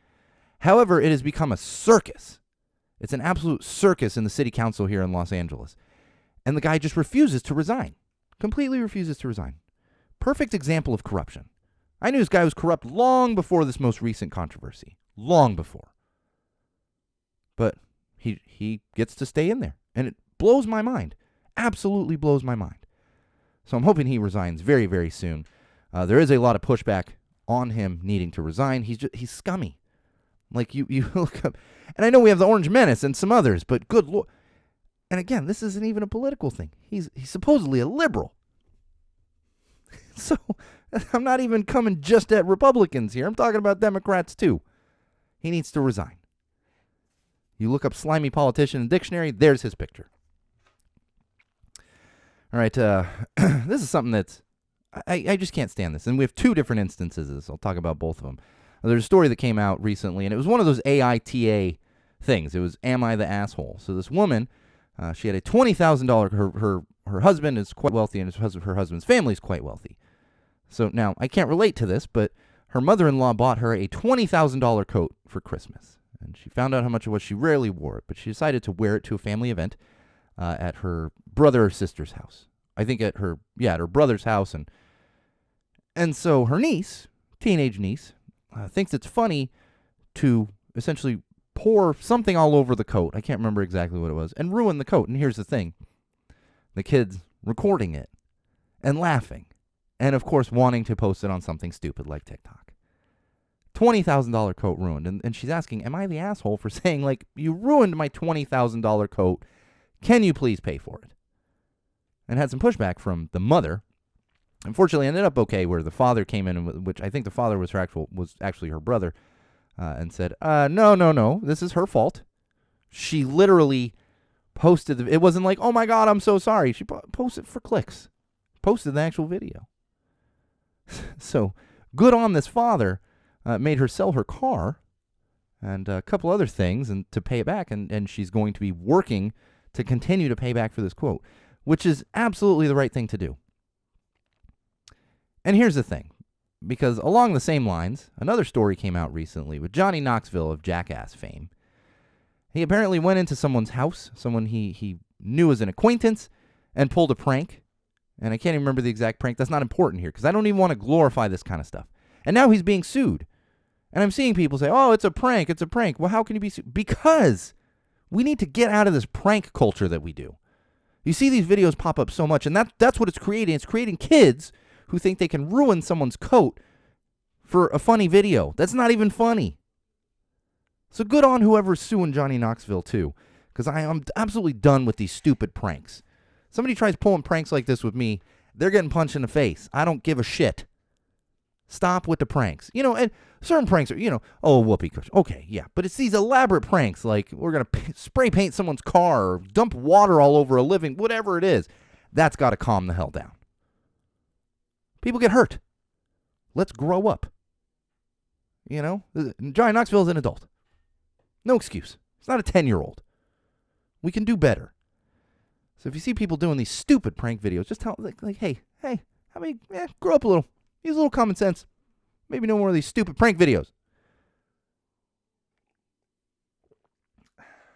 However, it has become a circus. It's an absolute circus in the city council here in Los Angeles. And the guy just refuses to resign. Completely refuses to resign. Perfect example of corruption. I knew this guy was corrupt long before this most recent controversy. Long before. But he gets to stay in there. And it blows my mind. Absolutely blows my mind. So I'm hoping he resigns very, very soon. There is a lot of pushback on him needing to resign. He's scummy. Like, you look up, and I know we have the Orange Menace and some others, but good Lord. And again, this isn't even a political thing. He's supposedly a liberal. So I'm not even coming just at Republicans here. I'm talking about Democrats too. He needs to resign. You look up slimy politician in the dictionary, there's his picture. All right, this is something that's, I just can't stand this. And we have 2 different instances of this. I'll talk about both of them. There's a story that came out recently, and it was one of those AITA things. It was, am I the asshole? So this woman, she had a $20,000, her husband is quite wealthy, and her husband's family is quite wealthy. So now, I can't relate to this, but her mother-in-law bought her a $20,000 coat for Christmas. And she found out how much it was. She rarely wore it, but she decided to wear it to a family event at her brother or sister's house. I think at her brother's house. And so her niece, teenage niece, thinks it's funny to essentially pour something all over the coat. I can't remember exactly what it was, and ruin the coat. And here's the thing. The kid's recording it and laughing. And, of course, wanting to post it on something stupid like TikTok. $20,000 coat ruined. And she's asking, am I the asshole for saying, like, you ruined my $20,000 coat. Can you please pay for it? And had some pushback from the mother. Unfortunately, it ended up okay, where the father came in, which I think the father was actually her brother, and said, no, this is her fault. She literally posted, it wasn't like, oh my God, I'm so sorry. She posted for clicks. Posted the actual video. So good on this father. Made her sell her car and a couple other things and to pay it back, and she's going to be working to continue to pay back for this quote, which is absolutely the right thing to do. And here's the thing, because along the same lines, another story came out recently with Johnny Knoxville of Jackass fame. He apparently went into someone's house, someone he knew as an acquaintance, and pulled a prank. And I can't even remember the exact prank. That's not important here because I don't even want to glorify this kind of stuff. And now he's being sued. And I'm seeing people say, oh, it's a prank, it's a prank. Well, how can you be sued? Because we need to get out of this prank culture that we do. You see these videos pop up so much, and that's what it's creating. It's creating kids who think they can ruin someone's coat for a funny video. That's not even funny. So good on whoever's suing Johnny Knoxville, too, because I am absolutely done with these stupid pranks. Somebody tries pulling pranks like this with me, they're getting punched in the face. I don't give a shit. Stop with the pranks. And certain pranks are, oh, whoopee cushion. Okay, yeah. But it's these elaborate pranks, like we're going to spray paint someone's car or dump water all over a living, whatever it is. That's got to calm the hell down. People get hurt. Let's grow up. Johnny Knoxville is an adult. No excuse. It's not a 10-year-old. We can do better. So if you see people doing these stupid prank videos, just tell them, like, hey, grow up a little. Use a little common sense. Maybe no more of these stupid prank videos.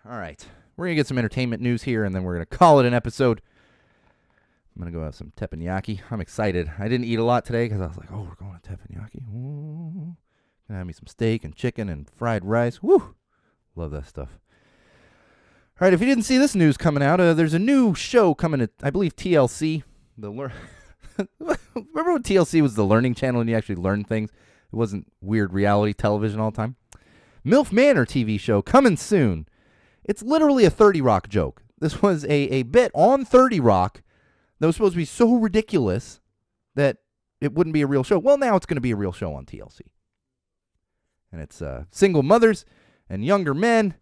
All right. We're going to get some entertainment news here, and then we're going to call it an episode. I'm going to go have some teppanyaki. I'm excited. I didn't eat a lot today because I was like, oh, we're going to teppanyaki. Ooh. Gonna have me some steak and chicken and fried rice. Woo! Love that stuff. All right, if you didn't see this news coming out, there's a new show coming at, I believe, TLC. Remember when TLC was the learning channel and you actually learned things? It wasn't weird reality television all the time. MILF Manor TV show coming soon. It's literally a 30 Rock joke. This was a bit on 30 Rock that was supposed to be so ridiculous that it wouldn't be a real show. Well, now it's going to be a real show on TLC. And it's single mothers and younger men.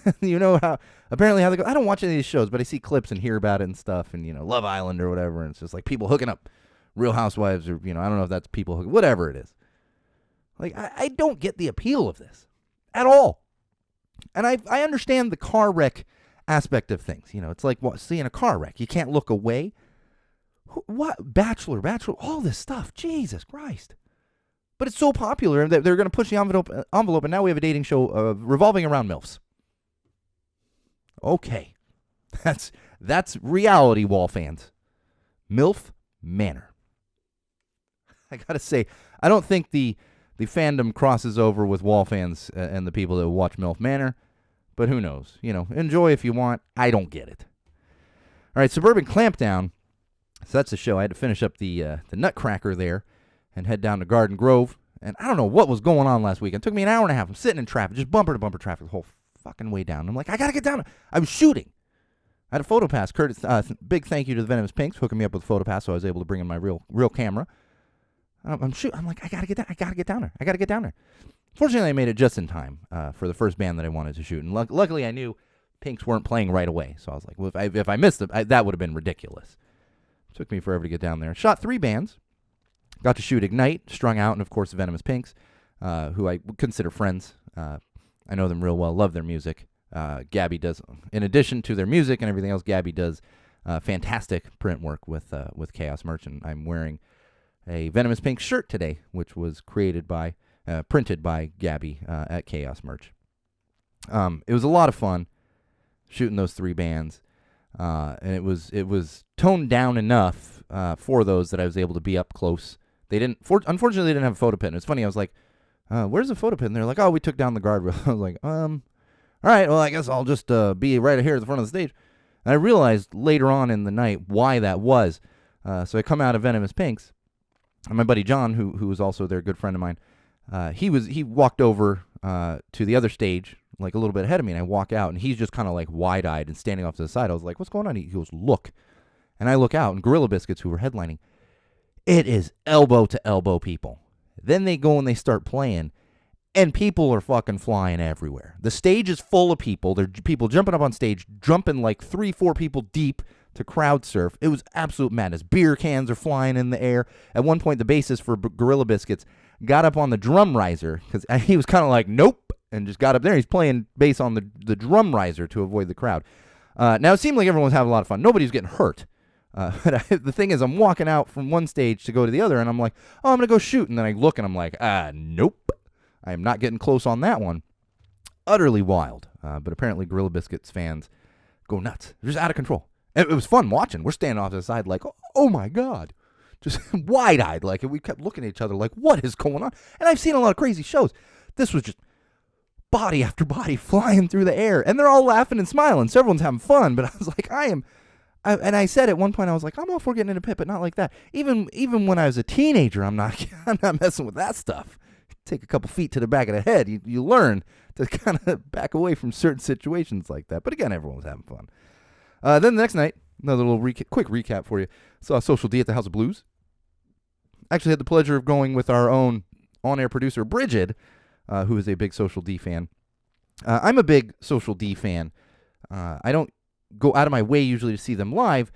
How they go. I don't watch any of these shows, but I see clips and hear about it and stuff, and Love Island or whatever, and it's just like people hooking up, Real Housewives, or I don't know if that's people hooking, whatever it is. Like I don't get the appeal of this at all, and I understand the car wreck aspect of things. It's like seeing a car wreck, you can't look away. What Bachelor, all this stuff, Jesus Christ! But it's so popular that they're going to push the envelope, and now we have a dating show revolving around MILFs. Okay, that's reality, wall fans. MILF Manor. I gotta say, I don't think the fandom crosses over with wall fans and the people that watch MILF Manor, but who knows? Enjoy if you want. I don't get it. All right, Suburban Clampdown. So that's the show. I had to finish up the Nutcracker there and head down to Garden Grove. And I don't know what was going on last weekend. It took me an hour and a half. I'm sitting in traffic, just bumper to bumper traffic the whole fucking way down. I'm like, I gotta get down. I was shooting. I had a photo pass. Curtis, big thank you to the Venomous Pinks hooking me up with a photo pass, so I was able to bring in my real camera. I'm shooting. I'm like, I gotta get down there. Fortunately, I made it just in time for the first band that I wanted to shoot, and luckily I knew Pinks weren't playing right away, so I was like, well, if I missed it, that would have been ridiculous. It took me forever to get down there. Shot 3 bands. Got to shoot Ignite, Strung Out, and of course the Venomous Pinks, who I consider friends. I know them real well, love their music. Gabby does, in addition to their music and everything else, Gabby does fantastic print work with Chaos Merch, and I'm wearing a Venomous Pink shirt today, which was printed by Gabby at Chaos Merch. It was a lot of fun shooting those 3 bands, and it was toned down enough for those that I was able to be up close. Unfortunately, they didn't have a photo pit. And it's funny, I was like, where's the photo pit? And they're like, oh, we took down the guardrail. I was like, all right, well, I guess I'll just be right here at the front of the stage. And I realized later on in the night why that was. So I come out of Venomous Pinks, and my buddy John, who was also their good friend of mine, he walked over to the other stage, like a little bit ahead of me, and I walk out, and he's just kind of like wide-eyed and standing off to the side. I was like, what's going on? He goes, look. And I look out, and Gorilla Biscuits, who were headlining, it is elbow-to-elbow people. Then they go and they start playing, and people are fucking flying everywhere. The stage is full of people. There are people jumping up on stage, jumping like 3-4 people deep to crowd surf. It was absolute madness. Beer cans are flying in the air. At one point, the bassist for Gorilla Biscuits got up on the drum riser because he was kind of like, nope, and just got up there. He's playing bass on the drum riser to avoid the crowd. Now, it seemed like everyone was having a lot of fun. Nobody was getting hurt. But the thing is, I'm walking out from one stage to go to the other, and I'm like, oh, I'm going to go shoot. And then I look, and I'm like, nope. I am not getting close on that one. Utterly wild. But apparently Gorilla Biscuits fans go nuts. They're just out of control. And it was fun watching. We're standing off to the side like, oh my God. Just wide-eyed. Like, and we kept looking at each other like, what is going on? And I've seen a lot of crazy shows. This was just body after body flying through the air. And they're all laughing and smiling. So everyone's having fun. But I was like, and I said at one point, I was like, I'm all for getting in a pit, but not like that. Even when I was a teenager, I'm not messing with that stuff. Take a couple feet to the back of the head. You learn to kind of back away from certain situations like that. But again, everyone was having fun. Then the next night, another little quick recap for you. Saw Social D at the House of Blues. Actually had the pleasure of going with our own on-air producer, Bridget, who is a big Social D fan. I'm a big Social D fan. I don't go out of my way usually to see them live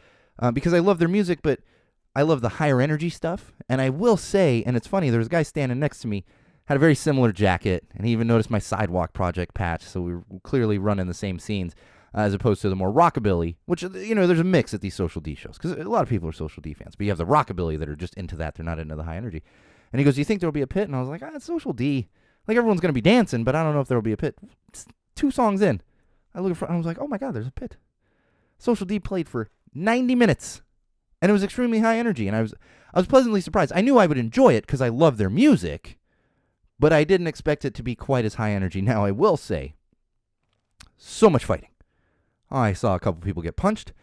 because I love their music, but I love the higher energy stuff. And I will say, and it's funny, there was a guy standing next to me, had a very similar jacket, and he even noticed my Sidewalk Project patch, so we were clearly running the same scenes as opposed to the more rockabilly, which, there's a mix at these Social D shows, because a lot of people are Social D fans, but you have the rockabilly that are just into that. They're not into the high energy. And he goes, do you think there'll be a pit? And I was like, it's Social D. Like, everyone's going to be dancing, but I don't know if there'll be a pit. It's 2 songs in. I look at front, and I was like, oh my God, there's a pit. Social D played for 90 minutes, and it was extremely high energy, and I was pleasantly surprised. I knew I would enjoy it because I love their music, but I didn't expect it to be quite as high energy. Now, I will say, so much fighting. I saw a couple people get punched.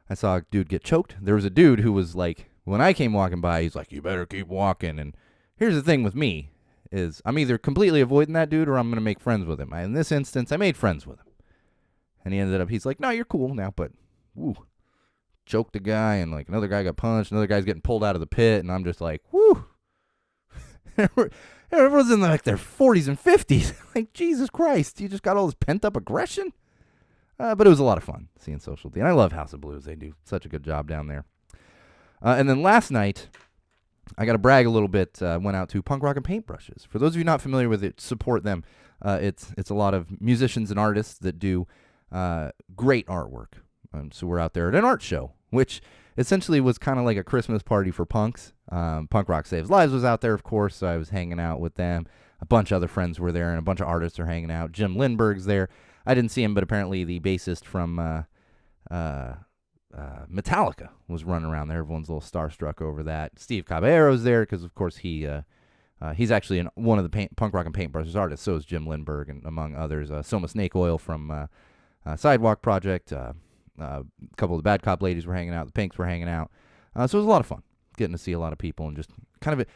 I saw a dude get choked. There was a dude who was like, when I came walking by, he's like, you better keep walking. And here's the thing with me is I'm either completely avoiding that dude or I'm going to make friends with him. In this instance, I made friends with him. And he ended up, he's like, no, you're cool now, but woo. Choked a guy, and like another guy got punched. Another guy's getting pulled out of the pit, and I'm just like, woo. Everyone's in like their 40s and 50s. Like, Jesus Christ, you just got all this pent-up aggression? But it was a lot of fun seeing Social D. And I love House of Blues. They do such a good job down there. And then last night, I got to brag a little bit. Went out to Punk Rock and Paintbrushes. For those of you not familiar with it, support them. It's a lot of musicians and artists that do great artwork. So we're out there at an art show, which essentially was kind of like a Christmas party for punks. Punk Rock Saves Lives was out there, of course, so I was hanging out with them. A bunch of other friends were there, and a bunch of artists are hanging out. Jim Lindberg's there. I didn't see him, but apparently the bassist from Metallica was running around there. Everyone's a little starstruck over that. Steve Caballero's there because, of course, he's actually one of the Punk Rock and Paintbrushes artists. So is Jim Lindberg, and among others, Soma Snake Oil from Sidewalk Project. A couple of the Bad Cop ladies were hanging out. The Pinks were hanging out. So it was a lot of fun getting to see a lot of people and just kind of,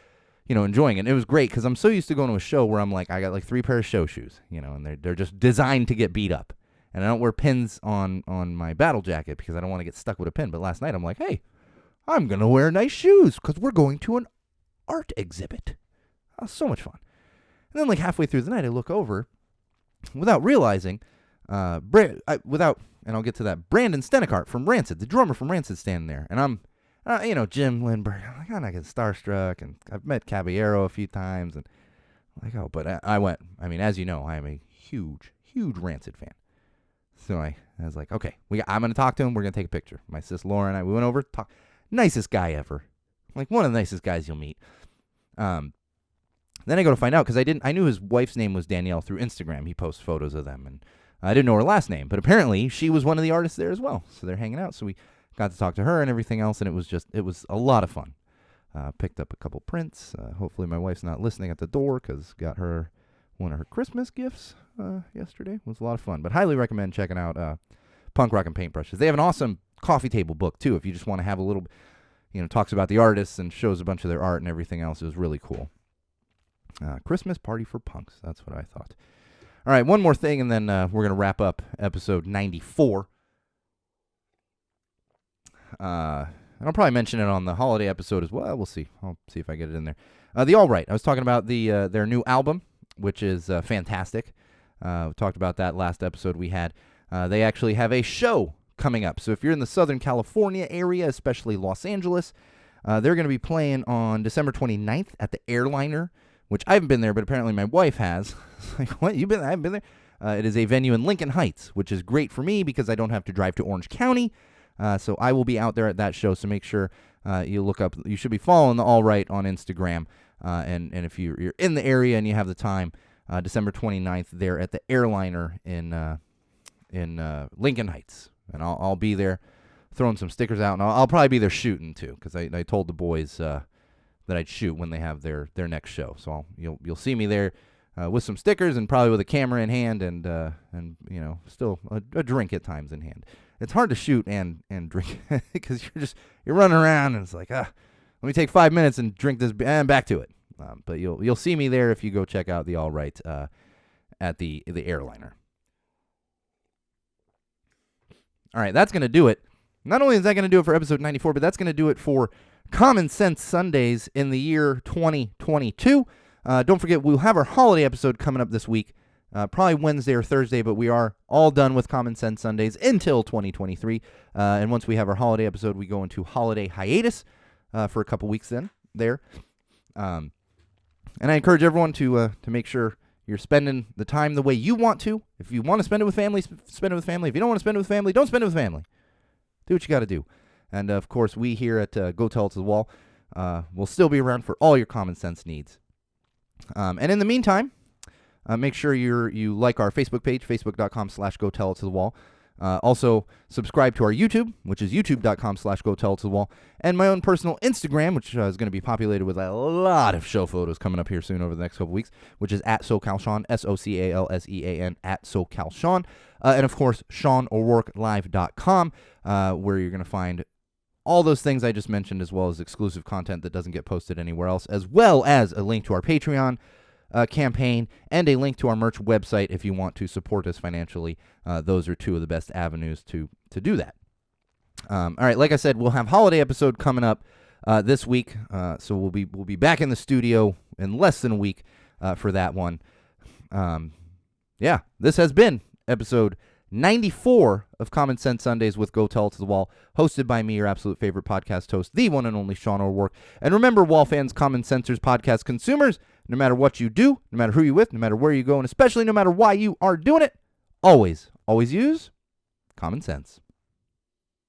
enjoying it. And it was great because I'm so used to going to a show where I'm like, I got like 3 pairs of show shoes, and they're just designed to get beat up. And I don't wear pins on my battle jacket because I don't want to get stuck with a pin. But last night I'm like, hey, I'm going to wear nice shoes because we're going to an art exhibit. So much fun. And then like halfway through the night, I look over without realizing, and I'll get to that, Brandon Stenekart from Rancid, the drummer from Rancid, standing there. And I'm, Jim Lindberg, I'm like, I'm not getting starstruck. And I've met Caballero a few times. And I'm like, but I went, as you know, I am a huge, huge Rancid fan. So I was like, okay, I'm going to talk to him. We're going to take a picture. My sis Laura and I, we went over, nicest guy ever. Like one of the nicest guys you'll meet. Then I go to find out because I knew his wife's name was Danielle through Instagram. He posts photos of them, and I didn't know her last name, but apparently she was one of the artists there as well. So they're hanging out. So we got to talk to her and everything else, and it was a lot of fun. Picked up a couple prints. Hopefully my wife's not listening at the door because got her one of her Christmas gifts yesterday. It was a lot of fun, but highly recommend checking out Punk Rock and Paintbrushes. They have an awesome coffee table book too. If you just want to have a little, talks about the artists and shows a bunch of their art and everything else. It was really cool. Christmas party for punks. That's what I thought. All right, one more thing, and then we're going to wrap up episode 94. And I'll probably mention it on the holiday episode as well. We'll see. I'll see if I get it in there. The All Right. I was talking about their new album, which is fantastic. We talked about that last episode we had. They actually have a show coming up. So if you're in the Southern California area, especially Los Angeles, they're going to be playing on December 29th at the Airliner, which I haven't been there, but apparently my wife has. Like, what? You been? I haven't been there. It is a venue in Lincoln Heights, which is great for me because I don't have to drive to Orange County. So I will be out there at that show. So make sure you look up. You should be following the All Right on Instagram. And if you're in the area and you have the time, December 29th there at the Airliner in Lincoln Heights, and I'll be there throwing some stickers out, and I'll probably be there shooting too, because I told the boys that I'd shoot when they have their next show. So you'll see me there with some stickers and probably with a camera in hand and still a drink at times in hand. It's hard to shoot and drink because you're running around and it's like let me take 5 minutes and drink this and back to it. But you'll see me there if you go check out the All Right at the Airliner. All right, that's going to do it. Not only is that going to do it for episode 94, but that's going to do it for Common Sense Sundays in the year 2022. Don't forget, we'll have our holiday episode coming up this week, probably Wednesday or Thursday, but we are all done with Common Sense Sundays until 2023. And once we have our holiday episode, we go into holiday hiatus for a couple weeks there. And I encourage everyone to make sure you're spending the time the way you want to. If you want to spend it with family, spend it with family. If you don't want to spend it with family, don't spend it with family. Do what you got to do. And, of course, we here at Go Tell It to the Wall will still be around for all your common sense needs. And in the meantime, make sure you like our Facebook page, facebook.com/Go Tell It to the Wall. Also, subscribe to our YouTube, which is youtube.com/Go Tell It to the Wall, and my own personal Instagram, which is going to be populated with a lot of show photos coming up here soon over the next couple weeks, which is at SoCalSean, SoCalSean, at SoCalSean, and of course, SeanO'RourkeLive.com, where you're going to find all those things I just mentioned, as well as exclusive content that doesn't get posted anywhere else, as well as a link to our Patreon campaign and a link to our merch website if you want to support us financially. Those are two of the best avenues to do that. All right, like I said, we'll have holiday episode coming up this week, so we'll be back in the studio in less than a week for that one. This has been episode 94 of Common Sense Sundays with Go Tell It to the Wall, hosted by me, your absolute favorite podcast host, the one and only Sean O'Rourke. And remember, Wall fans, Common Sensors podcast consumers, no matter what you do, no matter who you're with, no matter where you go, and especially no matter why you are doing it, always use common sense.